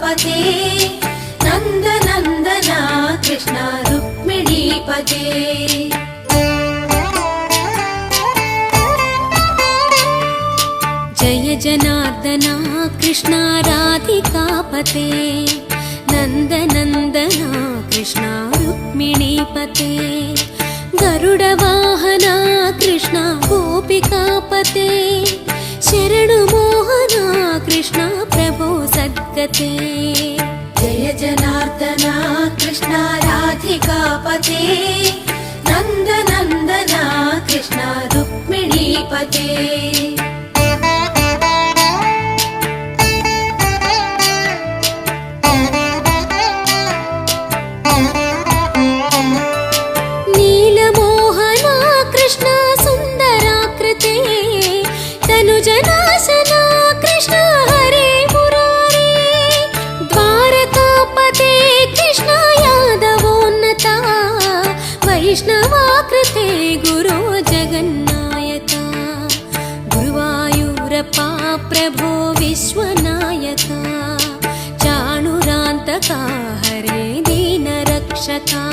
राधिकापते नन्दनन्दना कृष्ण रुक्मिणीपते। जय जनार्दना कृष्ण राधिकापते नन्दनन्दना कृष्ण रुक्मिणीपते। गरुडवाहना कृष्ण गोपिकापते शरणुमोहना कृष्ण प्रभो सद्गते। जय जनार्दना कृष्ण राधिकापते नन्दनन्दना कृष्ण रुक्मिणीपते। जनासना कृष्ण हरे मुरारे द्वारकापते कृष्ण यादवोन्नता वैष्णवाकृते गुरो जगन्नायका। गुरुवायूरप्पा प्रभो विश्वनायका चाणुरान्तका हरे दीनरक्षका।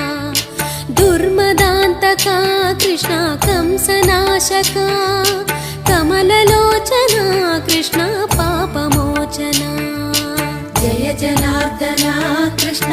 दुर्मदान्तका कृष्ण कंसनाशका कमललोचना कृष्ण पापमोचना। जय जनार्दना कृष्ण